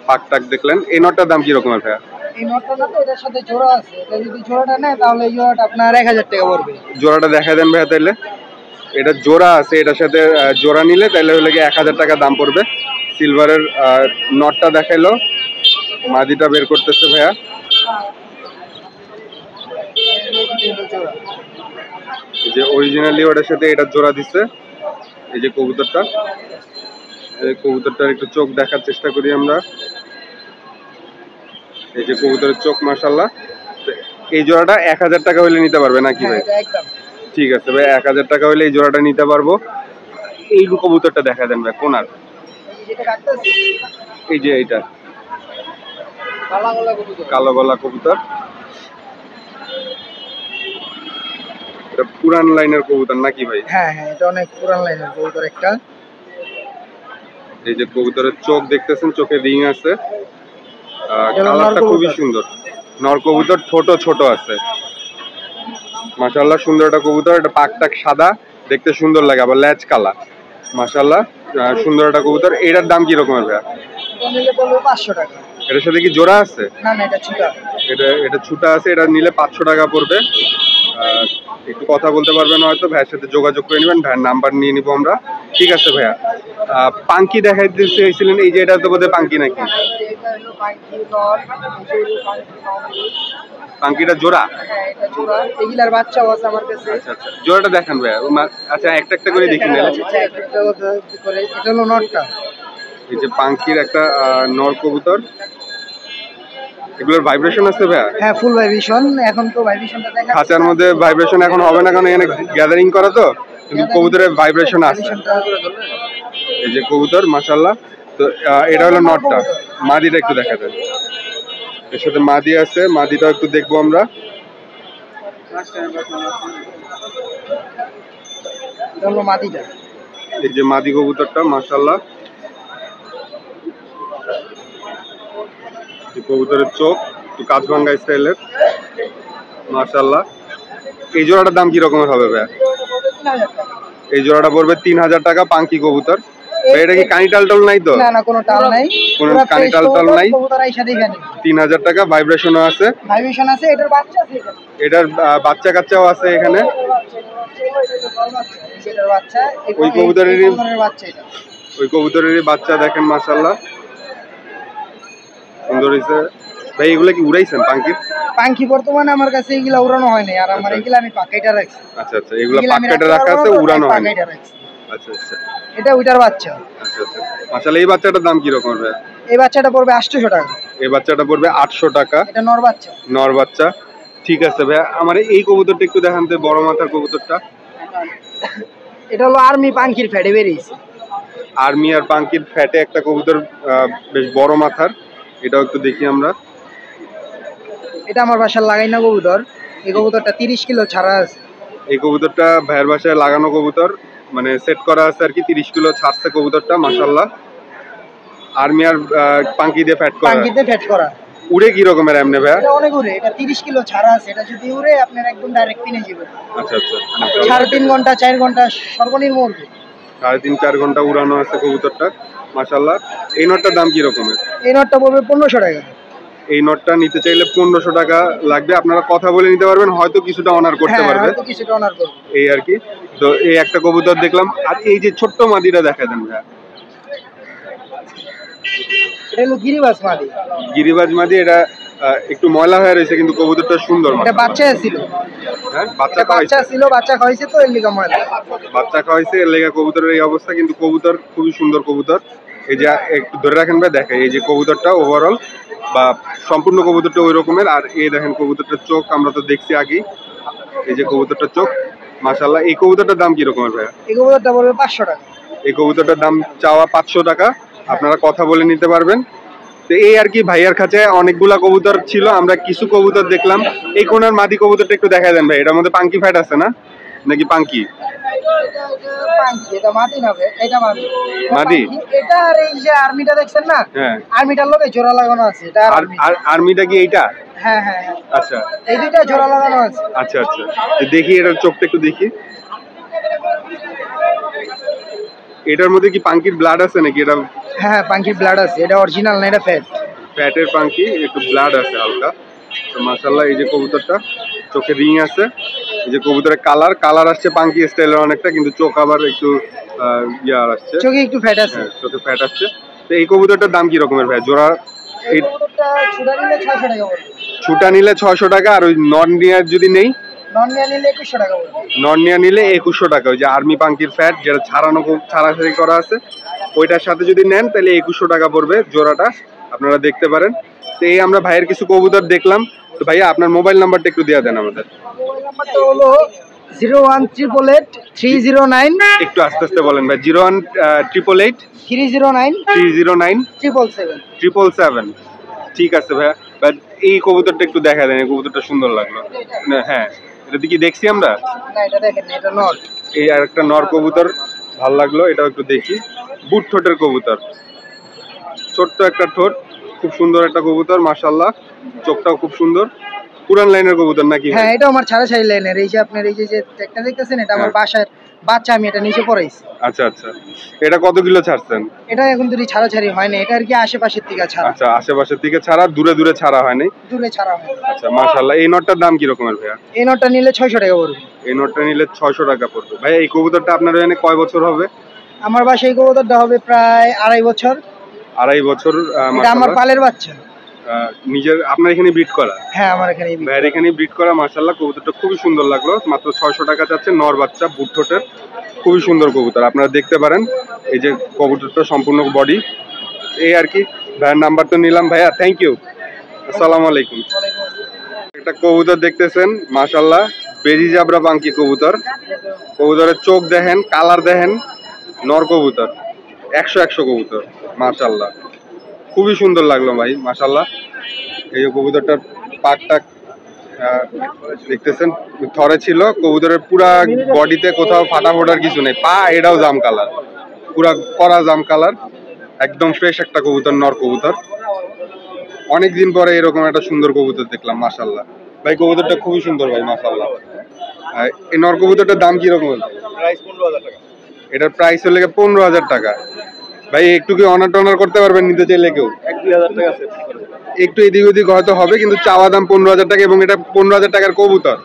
পাক টাক দেখলেন। এই নটটার দাম কি রকমের ভাইয়া? এই নরটা না, তো এটার সাথে জোড়া আছে। এটা যদি জোড়াটা নেয় তাহলে এই জোড়াটা আপনার 1000 টাকা পড়বে। জোড়াটা দেখা দেন ভাইয়া তাইলে। এটা জোড়া আছে, এটার সাথে জোড়া নিলে তাহলে হলে গিয়ে 1000 টাকা দাম পড়বে। সিলভারের নটটা দেখাইলো, মাদিটা বের করতেছে ভাইয়া। এই যে অরিজিনালি ওটার সাথে এটা জোড়া দিচ্ছে। এই যে কবুতরটা, এই কবুতরটার একটু চোখ দেখার চেষ্টা করি আমরা। এই যে কবুতরের চোখ মাশাআল্লাহ। এই জোড়াটা 1000 টাকা হলে নিতে পারবে নাকি ভাই? একদম ঠিক আছে ভাই, 1000 টাকা হলে এই জোড়াটা নিতে পারবো। এই কবুতরটা দেখা দেন ভাই, কোনার যেটা কাটতেছি এই যে এইটা কালা গলা কবুতর। কালো গলা কবুতর, এটা পুরান লাইনের কবুতর নাকি ভাই? হ্যাঁ হ্যাঁ, এটা অনেক পুরান লাইনের কবুতর একটা। এই যে কবুতরের চোখ দেখতেছেন, চোখে রিং আছে, এটা হলো কালারটা নর খুবই কবুতর। সুন্দর। নর কবুতর ছোট ছোট আছে মাশাআল্লাহ, সুন্দর একটা কবুতর। এটা পাকটাক সাদা, দেখতে সুন্দর লাগে, আবার ল্যাজ কালা মাশাআল্লাহ, সুন্দর একটা কবুতর। এটার দাম কি রকমের ভাইয়া? এটা নিলে বলবো 500 টাকা। এটার সাথে কি জোড়া আছে? না না, এটা ছুটা। এটা ছুটা আছে, এটা নিলে 500 টাকা পড়বে। একটু কথা বলতে পারবেন হয়তো, ভাইয়ের সাথে যোগাযোগ করে নেবেন, ভাইয়ের নাম্বার নিয়ে নিবো আমরা। ঠিক আছে ভাইয়া, পাঙ্কি দেখাইতে চেয়েছিলেন, এই যে এটা তো বোধহয় পাঙ্কি নাকি? এটা হলো পাঙ্কি নর, এই যে হলো পাঙ্কি নর। পাঙ্কিটা জোড়া? হ্যাঁ, এটা জোড়া। এগুলার বাচ্চাও আছে আমার কাছে। আচ্ছা আচ্ছা, জোড়াটা দেখান ভাইয়া। আচ্ছা, একটা একটা করে দেখি নিলে। আচ্ছা, এটা হলো নরটা। এই যে পাঙ্কির একটা নর কবুতর, এগুলোর ভাইব্রেশন আছে ভাইয়া? হ্যাঁ, ফুল ভাইব্রেশন। এখন তো ভাইব্রেশনটা দেখা খাঁচার মধ্যে ভাইব্রেশন এখন হবে না, কারণ এখানে গ্যাদারিং করা তো, কিন্তু কবুতরের ভাইব্রেশন আছে। এই যে কবুতর মাশাআল্লাহ। তো এটা হলো নটটা, মাদিটা একটু দেখা দেন। এর সাথে মাদি আছে, মাদিটাও একটু দেখবো আমরা। এটা হলো মাদিটা। এই যে মাদি কবুতরটা মাশাআল্লাহ, এই কবুতরের চোখ একটু কাঁচভাঙ্গা স্টাইলের মাশাআল্লাহ। এই জোড়াটার দাম কি রকমের হবে ভাইয়া? এই জোড়াটা পড়বে 3000 টাকা। পাঙ্কি কবুতর, এটা কি কানি টাল টাল নাই তো? না না, কোনো টাল নাই, কোনো পুরো কানি টাল টাল নাই। কবুতর আইসা দেখে নিন। 3000 টাকা, ভাইব্রেশনও আছে, ভাইব্রেশন আছে। এটার বাচ্চা আছে এখানে। এটার বাচ্চা কাচ্চাও আছে এখানে। এটার বাচ্চা, ওই কবুতরেরই বাচ্চা এটা। ওই কবুতরেরই বাচ্চা দেখেন মাশাআল্লাহ, সুন্দর হয়েছে ভাই। এগুলা কি উড়াইছেন পাঙ্কির? পাঙ্কি বর্তমানে আমার কাছে এগুলা উড়ানো হয় নাই, আর আমার এগুলা আমি পাকাইটা রাখছি। আচ্ছা আচ্ছা, এগুলা পাক্কাটা রাখা আছে, উড়ানো হয় না। পাকাইটা রাখছি। আচ্ছা আচ্ছা এটা ওইটার বাচ্চা। আচ্ছা আচ্ছা মাশাআল্লাহ। এই বাচ্চাটার দাম কি রকম ভাই? এই বাচ্চাটা পড়বে 800 টাকা। এই বাচ্চাটা পড়বে 800 টাকা, এটা নর বাচ্চা। নর বাচ্চা। ঠিক আছে ভাই, আমার এই কবুতরটা একটু দেখান তো, বড় মাথার কবুতরটা। এটা হলো আর্মি পাঙ্কির ফেটে বেরিয়েছে। আর্মি আর পাঙ্কির ফ্যাটে একটা কবুতর, বেশ বড় মাথার, এটাও একটু দেখি আমরা। এটা আমার বাসার লাগাই না কবুতর। এই কবুতরটা 30 কিলো ছাড়া আছে। এই কবুতরটা ভাইয়ের বাসায় লাগানো কবুতর, মানে সেট করা আছে আর কি। 30 কিলো ছাড়ছে কবুতরটা মাশাআল্লাহ। আর্মি আর পাঙ্কি দিয়ে ফ্যাট করা, পাঙ্কিতে ফেট করা। উড়ে কি রকমের এমনি ভাইয়া? এটা অনেক উড়ে। এটা 30 কিলো ছাড়া আছে। এটা যদি উড়ে আপনার একদম ডাইরেক্ট কিনে যাবে। আচ্ছা আচ্ছা, 3.5 ঘন্টা 4 ঘন্টা সর্বনিম্ন উড়বে। 3.5-4 ঘন্টা উড়ানো আছে কবুতরটা মাশাআল্লাহ। এই নটটার দাম কি রকমের? এই নটটা পড়বে 1500 টাকা। এই নটটা নিতে চাইলে 1500 টাকা লাগবে। আপনারা কথা বলে নিতে পারবেন, হয়তো কিছুটা অনার করতে হ্যাঁ, পারবে, হয়তো কিছুটা অনার করবে। এই আর কি। তো এই একটা কবুতর দেখলাম, আর এই যে ছোট্ট মাদিটা দেখা দেন ভাইয়া। এটা হলো গিরিবাজ মাদি। গিরিবাজ মাদি, এটা একটু ময়লা হয়ে রয়েছে, কিন্তু কবুতরটা সুন্দর। এটা বাচ্চা ছিল। হ্যাঁ, বাচ্চা বাচ্চা ছিল, বাচ্চা খাওয়াইছে তো এর লিগা ময়লা। বাচ্চা খাওয়াইছে, এর লেগে কবুতরের এই অবস্থা, কিন্তু কবুতর খুবই সুন্দর কবুতর। এই যে একটু ধরে রাখেন ভাই, দেখে এই যে কবুতরটা ওভারঅল বা সম্পূর্ণ কবুতরটা ওই রকমের। আর এই দেখেন কবুতরটার চোখ, আমরা তো দেখছি আগেই, এই যে কবুতরটার চোখ মাশাআল্লাহ। এই কবুতরটার দাম কি রকমের ভাইয়া? এই কবুতরটা পড়বে 500 টাকা। এই কবুতরটার দাম চাওয়া 500 টাকা, আপনারা কথা বলে নিতে পারবেন। তো এই আর কি, ভাইয়ার কাছে অনেকগুলা কবুতর ছিল, আমরা কিছু কবুতর দেখলাম। এই কোনার মাদি কবুতরটা একটু দেখা দেন ভাই, এটার মধ্যে পাঙ্কি ফ্যাট আছে না নাকি? পাঙ্কি পাঙ্কি, এটা মাদি না ভাই, এটা মাদি। মাদি? এটা আর এই যে আর্মিটা দেখছেন না, হ্যাঁ, আর্মিটার লগে জোড়া লাগানো আছে। এটা আর্মি। আর আর্মিটা কি এইটা? হ্যাঁ হ্যাঁ হ্যাঁ, আচ্ছা এই দুইটা জোড়া লাগানো আছে। আচ্ছা আচ্ছা, তো দেখি এটার চোখটা একটু দেখি। এটার মধ্যে কি পাঙ্কির ব্লাড আছে নাকি? এটা হ্যাঁ, পাঙ্কির ব্লাড আছে। এটা অরিজিনাল না, এটা ফ্যাট। ফ্যাটের পাঙ্কি, একটু ব্লাড আছে হালকা। তো মাশাআল্লাহ, এই যে কবুতরটা চোখে রিং আছে, এই যে কবুতরের কালার আসছে পাঙ্কি স্টাইলের অনেকটা, কিন্তু চোখ আবার একটু ইয়ার আসছে, চোখে একটু ফ্যাট আছে। হ্যাঁ, চোখে ফ্যাট আসছে। তো এই কবুতরটার দাম কি রকমের ভাই জোড়া? এই কবুতরটা ছুটা নিলে 600 টাকা পড়বে। ছুটা নিলে 600 টাকা, আর ওই নন নিয়ার যদি নেই, নন নিয়া নিলে 2100 টাকা পড়বে। নন নিয়া নিলে 2100 টাকা। ওই যে আর্মি পাঙ্কির ফ্যাট যেটা ছাড়াছাড়ি করা আছে, ওইটার সাথে যদি নেন তাহলে 2100 টাকা পড়বে জোড়াটা। আপনারা দেখতে পারেন। তো এই আমরা ভাইয়ের কিছু কবুতর দেখলাম। তো ভাইয়া আপনার মোবাইল নাম্বারটা একটু দিয়ে দেন আমাদের। মোবাইল নাম্বারটা হলো 01888 একটু আস্তে আস্তে বলেন ভাই। 01888 309 309 777। 777। ঠিক আছে ভাইয়া। বাট এই কবুতরটা একটু দেখা দেন, এই কবুতরটা সুন্দর লাগলো। না, হ্যাঁ এটা কি দেখছি আমরা? না এটা দেখেন, এটা নট। এই আর একটা নর কবুতর ভালো লাগলো, এটাও একটু দেখি। বুট ঠোঁটের কবুতর, ছোট্ট একটা ঠোঁট, খুব সুন্দর একটা কবুতর মাশাআল্লাহ। চোখটাও খুব সুন্দর। পুরান লাইনের কবুতর নাকি? হ্যাঁ এটা আমার ছাড়াছাড়ি লাইনের। এই যে আপনার এই যে একটা দেখতেছেন, এটা আমার বাসার বাচ্চা, আমি এটা নিচে পড়াইছি। আচ্ছা আচ্ছা, এটা কত কিলো ছাড়ছেন? এটা এখন দুটি ছাড়াছাড়ি হয় না, এটা আর কি আশেপাশের থেকে ছাড়া। আচ্ছা, আশেপাশের থেকে ছাড়া, দূরে দূরে ছাড়া হয়নি? দূরে ছাড়া হয়। আচ্ছা মাশাআল্লাহ। এই নটটার দাম কি রকমের ভাইয়া? এই নটটা নিলে 600 টাকা পড়বে। এই নটটা নিলে 600 টাকা পড়বে। ভাইয়া এই কবুতরটা আপনার এখানে কয় বছর হবে? আমার বাসায় এই কবুতরটা হবে প্রায় 2.5 বছর। 2.5 বছর। এটা আমার পালের বাচ্চা। নিজের আপনার এখানে ব্রিড করা? হ্যাঁ আমার এখানে ভাইয়ের এখানে ব্রিড করা মাশাআল্লাহ। কবুতরটা খুবই সুন্দর লাগলো। মাত্র 600 টাকা চাচ্ছে, নর বাচ্চা, বুট ঠোঁটের, খুবই সুন্দর কবুতর। আপনারা দেখতে পারেন এই যে কবুতরটা সম্পূর্ণ বডি। এই আর কি। ভাইয়ের নাম্বার তো নিলাম ভাইয়া, থ্যাংক ইউ। আসসালামু আলাইকুম। একটা কবুতর দেখতেছেন মাশাআল্লাহ, বেজি জাবরা পাঙ্কি কবুতর। কবুতরের চোখ দেখেন, কালার দেখেন, নর কবুতর, 100 কবুতর মাশাআল্লাহ। খুবই সুন্দর লাগলো ভাই মাশাআল্লাহ। এই যে কবুতরটার পাকটা দেখতেছেন, থরে ছিল। কবুতরের পুরা বডিতে কোথাও ফাটা ফোটার কিছু নেই। পা এটাও জাম কালার, পুরা কড়া জাম কালার, একদম ফ্রেশ একটা কবুতর, নর কবুতর। অনেকদিন পরে এরকম একটা সুন্দর কবুতর দেখলাম মাশাআল্লাহ। ভাই কবুতরটা খুবই সুন্দর ভাই মাশাআল্লাহ। এই নর কবুতরটার দাম কিরকম? প্রাইস 15,000 টাকা। এটার প্রাইস হলে 15,000 টাকা। ভাই একটু কি অনার টনার করতে পারবেন নিতে চাইলে কেউ? 1-2,000 টাকা আছে। একটু এদিক ওদিক হয়তো হবে, কিন্তু চাওয়া দাম 15,000 টাকা। এবং এটা 15,000 টাকার কবুতর।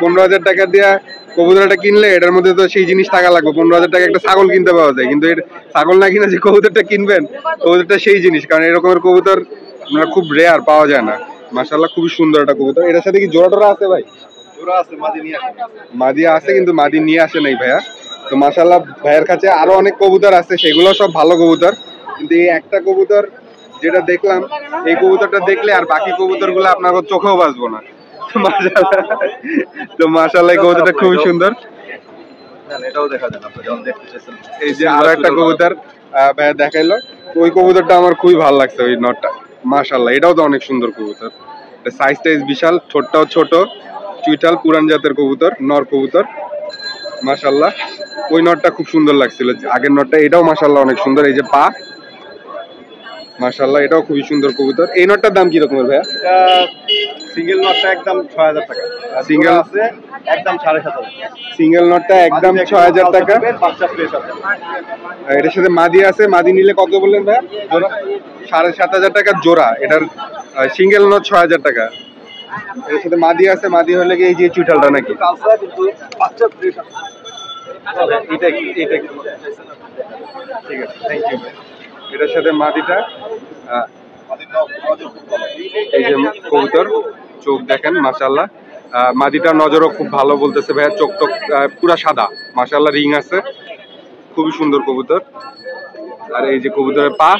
15,000 টাকা দিয়ে কবুতরটা কিনলে এটার মধ্যে তো সেই জিনিস টাকা লাগবে। 15,000 টাকা একটা ছাগল কিনতে পাওয়া যায়, কিন্তু এর ছাগল না কিনে যে কবুতরটা কিনবেন, কবুতরটা সেই জিনিস। কারণ এরকমের কবুতর আপনার খুব রেয়ার, পাওয়া যায় না মাশাআল্লাহ। খুবই সুন্দর একটা কবুতর। এটার সাথে কি জোড়া টোড়া আছে ভাই? জোড়া আছে, মাদি নিয়ে আসে। মাদি আছে, কিন্তু মাদি নিয়ে আসে নাই ভাইয়া। তো মাশাআল্লাহ ভাইয়ের কাছে আরো অনেক কবুতর আছে, সেগুলো সব ভালো কবুতর। কিন্তু এই একটা কবুতর যেটা দেখলাম, এই কবুতরটা দেখলে আর বাকি কবুতর গুলো আপনার চোখেও বাঁচবো না। তো মাশাআল্লাহ এই কবুতরটা খুবই সুন্দর। এটাও দেখা যান আপনি যখন দেখতে চাইছেন। এই যে আরো একটা কবুতর ভাইয়া দেখাইলো, ওই কবুতরটা আমার খুবই ভালো লাগছে, ওই নটটা মাশাআল্লাহ। এটাও তো অনেক সুন্দর কবুতর। সাইজ টাইজ বিশাল, ছোটটাও ছোট, চুইটাল, পুরান জাতের কবুতর, নর কবুতর মাশাআল্লাহ। ওই নটটা খুব সুন্দর লাগছিল আগের নটটা। এটাও মাশাআল্লাহ অনেক সুন্দর। এই যে পা মাশাআল্লাহ, এটাও খুবই সুন্দর কবুতর। এই নটটার দাম কি রকমের ভাইয়া? এটা সিঙ্গেল নটটা একদম 6,000 টাকা। সিঙ্গেল আছে একদম 7,500। সিঙ্গেল নটটা একদম 6,000 টাকা। বাচ্চা ফ্রেশ আছে। আর এটার সাথে মাদি আছে। মাদি নিলে কত বললেন ভাইয়া? জোড়া 7,500 টাকা জোড়া। এটার সিঙ্গেল নট 6,000 টাকা। এর সাথে মাদি আছে। মাদি হলে কি এই যে চুইটালটা নাকি? কিন্তু বাচ্চা ফ্রেশ আছে। এটা ঠিক আছে, থ্যাংক ইউ। এটার সাথে মাদিটা, এই যে কবুতর, চোখ দেখেন মাশাআল্লাহ। মাদিটার নজরও খুব ভালো বলতেছে ভাইয়া। চোখ টোক পুরা সাদা মাশাআল্লাহ, রিং আছে, খুবই সুন্দর কবুতর। আর এই যে কবুতরের পা,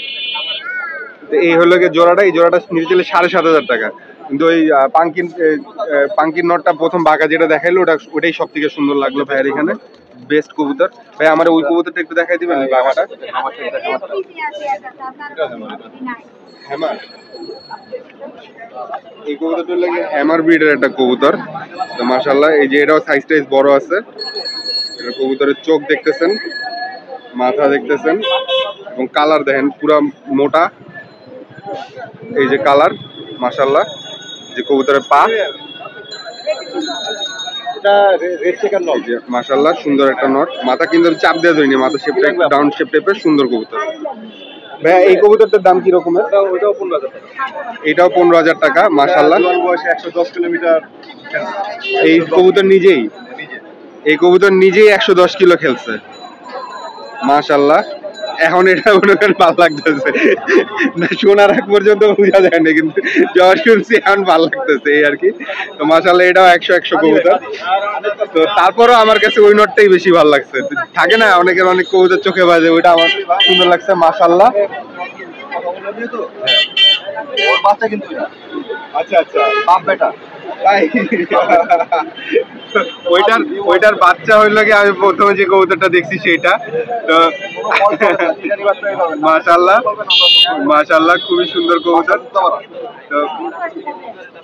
এই হলো গিয়ে জোড়াটা। এই জোড়াটা নিতে চাইলে 7,500 টাকা। কিন্তু ওই পাঙ্কির নটটা প্রথম বাঘা যেটা দেখাইলো, ওটাই সব থেকে সুন্দর লাগলো ভাইয়ের এখানে। বেস্ট কবুতর। ভাই আমার ওই কবুতরটা একটু দেখাই দিবেন, ওই বাঘাটা। হ্যামার, এই কবুতরটা লাগে হ্যামার ব্রিডের একটা কবুতর। তো মাশাআল্লাহ, এই যে এটাও সাইজ টাইজ বড় আছে। এটা কবুতরের চোখ দেখতেছেন, মাথা দেখতেছেন, এবং কালার দেখেন পুরা মোটা। এই যে কালার মাশাআল্লাহ। যে কবুতরের পা, এটা রেড চেকার নট। মাশাআল্লাহ সুন্দর একটা নট। মাথা কিন্তু চাপ দিয়ে ধরিনি, মাথা শেপটা ডাউন শেপ টাইপের, সুন্দর কবুতর। ভাইয়া এই কবুতরটার দাম কি রকমের? ওইটাও 15,000 টাকা। এটাও 15,000 টাকা মাশাআল্লাহ। বয়সে 110 কিলোমিটার। এই কবুতর নিজেই, এই কবুতর নিজেই 110 কিলো খেলছে মাশাআল্লাহ। এখন এটা মনে করেন ভালো লাগতেছে না, শোনার আগ পর্যন্ত বোঝা যায় না, কিন্তু যখন শুনছি এখন ভালো লাগতেছে এই আর কি। তো মাশাআল্লাহ এটাও 100 কবুতর। তো তারপরও আমার কাছে ওই নটটাই বেশি ভালো লাগছে। থাকে না অনেকের অনেক কবুতর চোখে বাজে, ওইটা আমার সুন্দর লাগছে মাশাআল্লাহ। ওর বাচ্চা কিন্তু এটা। আচ্ছা আচ্ছা, বাপ বেটা। তাই? ওইটার বাচ্চা হইলো কি, আমি প্রথমে যে কবুতরটা দেখছি সেটা। তো মাশাআল্লাহ মাশাআল্লাহ, খুবই সুন্দর কবুতর। তো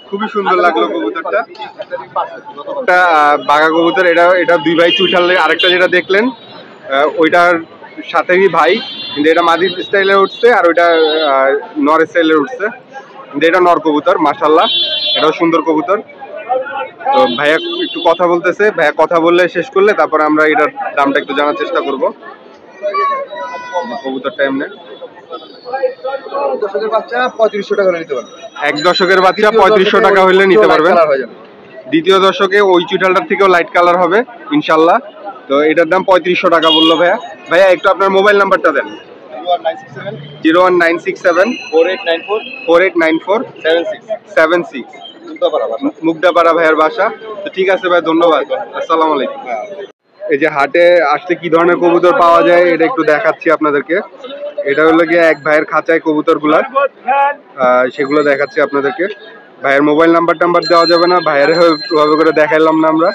খুবই সুন্দর লাগলো কবুতরটা। একটা বাঘা কবুতর, এটা দুই ভাই চুইঠাল। আরেকটা যেটা দেখলেন ওইটার সাথেই ভাই, কিন্তু এটা মাদি স্টাইলে উঠছে আর ওইটা নর স্টাইলে উঠছে। কিন্তু এটা নর কবুতর, মাশাআল্লাহ, এটাও সুন্দর কবুতর। তো ভাইয়া একটু কথা বলতেছে, ভাইয়া কথা বললে শেষ করলে তারপরে আমরা এটার দামটা একটু জানার চেষ্টা করব। কবুতরটা এমনি দর্শকের বাচ্চা 3500 টাকা নিতে পারবেন। এক দশকের বাচ্চা 3500 টাকা হইলে নিতে পারবেন। দ্বিতীয় দশকে ওই চুইঠালটার থেকেও লাইট কালার হবে ইনশাল্লাহ। তো এটার দাম 3500 টাকা বললো ভাইয়া। ভাইয়া একটু আপনার মোবাইল নাম্বারটা দেন। 01967 4894 76 মুগদাপাড়া ভাইয়ের বাসা। তো ঠিক আছে ভাই, ধন্যবাদ, আসসালামু আলাইকুম। এই যে হাটে আসলে কি ধরনের কবুতর পাওয়া যায় এটা একটু দেখাচ্ছি আপনাদেরকে। এটা হলো গিয়ে এক ভাইয়ের খাঁচায় কবুতর গুলা, সেগুলো দেখাচ্ছি আপনাদেরকে। ভাইয়ের মোবাইল নাম্বার দেওয়া যাবে না, ভাইয়ের ওইভাবে করে দেখাইলাম না আমরা।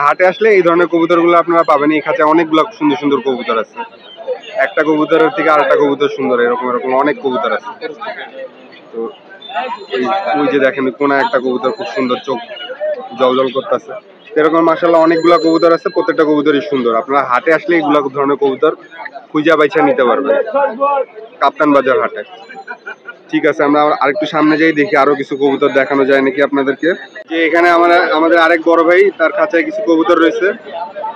হাটে আসলে এই ধরনের কবুতর গুলো আপনারা পাবেন। এই খাঁচায় অনেকগুলো সুন্দর সুন্দর কবুতর আছে, একটা কবুতরের থেকে আরেকটা কবুতর সুন্দর, এরকম অনেক কবুতর আছে। তো ওই যে দেখেন কোন একটা কবুতর খুব সুন্দর, চোখ জল করতেছে। এরকম মাশাআল্লাহ অনেকগুলা কবুতর আছে, প্রত্যেকটা কবুতরই সুন্দর। আপনারা হাটে আসলে এইগুলা ধরনের কবুতর খুঁজা বাইছা নিতে পারবেন কাপ্তান বাজার হাটে। ঠিক আছে, আমরা আরেকটু সামনে যাই, দেখি আরো কিছু কবুতর দেখানো যায় নাকি আপনাদেরকে। যে এখানে আমাদের আরেক বড় ভাই, তার কাছে কিছু কবুতর রয়েছে।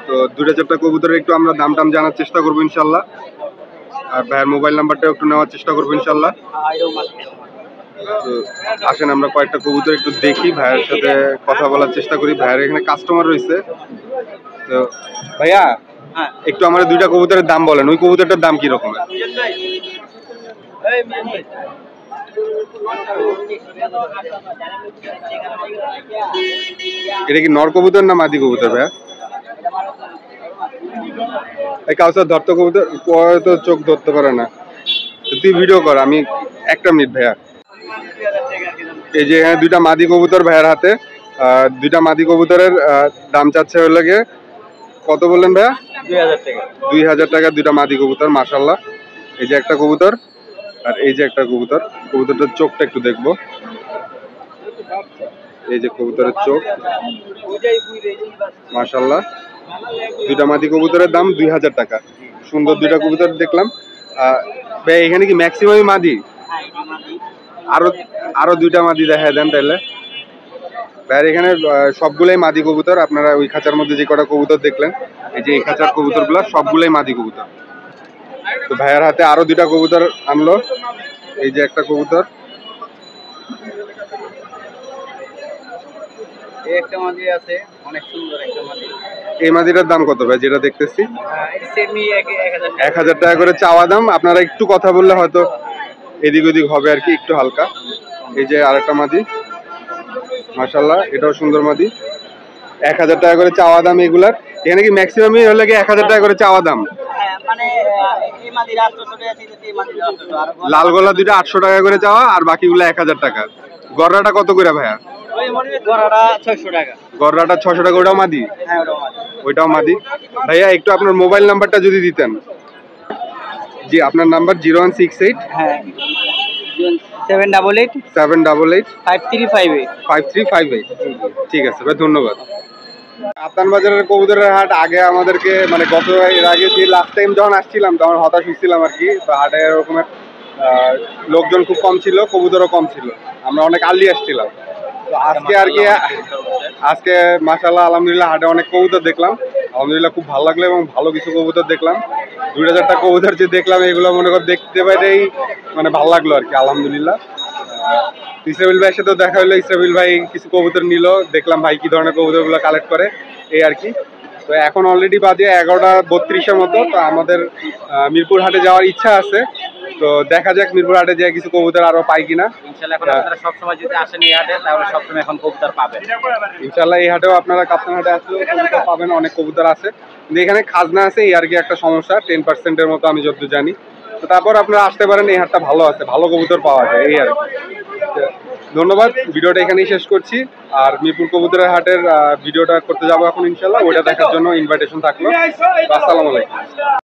তো 2-4টা কবুতরের একটু আমরা দাম টাম জানার চেষ্টা করবো ইনশাল্লাহ। আর ভাইয়ের মোবাইল নাম্বারটা একটু নেওয়ার চেষ্টা করবো ইনশাল্লাহ। তো আসেন আমরা কয়েকটা কবুতর একটু দেখি, ভাইয়ের সাথে কথা বলার চেষ্টা করি। ভাইয়ের এখানে কাস্টমার রয়েছে। তো ভাইয়া একটু আমার 2টা কবুতরের দাম বলেন, ওই কবুতরটার দাম কি রকম? এটা কি নর কবুতর না মাদি কবুতর ভাইয়া? এই কাউসার ধরতে কবুতর তো চোখ ধরতে পারে না। তুই ভিডিও কর, আমি 1 মিনিট ভাইয়া। এই যে এখানে 2টা মাদি কবুতর ভাইয়ের হাতে। 2টা মাদি কবুতরের দাম চাচ্ছে হলো গিয়ে কত বললেন ভাইয়া? 2000 টাকা 2টা মাদি কবুতর, মাশাআল্লাহ। এই যে একটা কবুতর আর এই যে একটা কবুতর। কবুতরটার চোখটা একটু দেখবো। এই যে কবুতরের চোখ, মাশাআল্লাহ। 2টা মাদি কবুতরের দাম 2000 টাকা। সুন্দর 2টা কবুতর দেখলাম। ভাই এখানে কি ম্যাক্সিমামই মাদি? আরো 2টা মাদি দেখা দেন তাহলে। ভাইয়ের এখানে সবগুলোই মাদি কবুতর। আপনারা ওই খাঁচার মধ্যে যে কটা কবুতর দেখলেন, এই যে এই খাঁচার কবুতরগুলো সবগুলোই মাদি কবুতর। তো ভাইয়ের হাতে আরো 2টা কবুতর আনলো। এই যে একটা কবুতর, একটা মাদি আছে, অনেক সুন্দর একটা মাদি। এই মাদিটার দাম কত ভাই যেটা দেখতেছি? সেমি 1000 টাকা করে চাওয়া দাম। আপনারা একটু কথা বললে হয়তো এদিক ওদিক হবে আর কি, একটু হালকা। এই যে আরেকটা মাদি, মাশাআল্লাহ, এটাও সুন্দর মাদি। 1000 টাকা করে চাওয়া দাম এগুলার। এখানে কি ম্যাক্সিমামই হলে কি 1000 টাকা করে চাওয়া দাম? মানে এই মাদি 800 টাকা আছে, এই মাদি 800 আর লাল গলা 2টা 800 টাকা করে চাওয়া, আর বাকিগুলো 1000 টাকা। গররাটা কত করে ভাইয়া? ওই মনে গড়াটা 600 টাকা। গররাটা 600 টাকা, ওটাও মাদি? হ্যাঁ ওটাও মাদি। ওইটাও মাদি। ভাইয়া একটু আপনার মোবাইল নাম্বারটা যদি দিতেন। জি আপনার নাম্বার 0168 হ্যাঁ 788 788 5358 5358। ঠিক আছে ভাই, ধন্যবাদ। কাপ্তান বাজারের কবুতরের হাট আগে আমাদেরকে মানে এর আগে যে লাস্ট টাইম যখন আসছিলাম তখন হতাশ হয়েছিলাম আর কি। তো হাটে এরকমের লোকজন খুব কম ছিল, কবুতরও কম ছিল, আমরা অনেক আর্লি আসছিলাম। তো আজকে আর কি, আজকে মাশাআল্লাহ আলহামদুলিল্লাহ হাটে অনেক কবুতর দেখলাম, আলহামদুলিল্লাহ খুব ভালো লাগলো, এবং ভালো কিছু কবুতর দেখলাম। 2000টা কবুতর যে দেখলাম এগুলো মনে কর দেখতে পাইলেই মানে ভালো লাগলো আর কি, আলহামদুলিল্লাহ। ইসরাবিল ভাইয়ের সাথেও দেখা হলো, ইসরাবিল ভাই কিছু কবুতর নিল, দেখলাম ভাই কি ধরনের কবুতরগুলো কালেক্ট করে, এই আর কি। তো এখন অলরেডি বাজে 11:32 মতো। তো আমাদের মিরপুর হাটে যাওয়ার ইচ্ছা আছে। তো দেখা যাক মিরপুর হাটে যে কিছু কবুতর আরো পাই কিনা। ইনশাআল্লাহ এখন আপনারা সব সময় যদি আসেন এই হাটে তাহলে সব সময় এখন কবুতর পাবেন ইনশাআল্লাহ। এই হাটেও আপনারা কাপ্তান হাটে আসলেও কবুতর পাবেন, অনেক কবুতর আছে। কিন্তু এখানে খাজনা আছে, এই আর কি একটা সমস্যা, 10%-এর মতো আমি যতদূর জানি। তো তারপর আপনারা আসতে পারেন, এই হাটটা ভালো আছে, ভালো কবুতর পাওয়া যায় এই আর কি। তো ধন্যবাদ, ভিডিওটা এখানেই শেষ করছি। আর মিরপুর কবুতরের হাটের ভিডিওটা করতে যাবো এখন ইনশাল্লাহ, ওইটা দেখার জন্য ইনভাইটেশন থাকলো। আসসালামু আলাইকুম।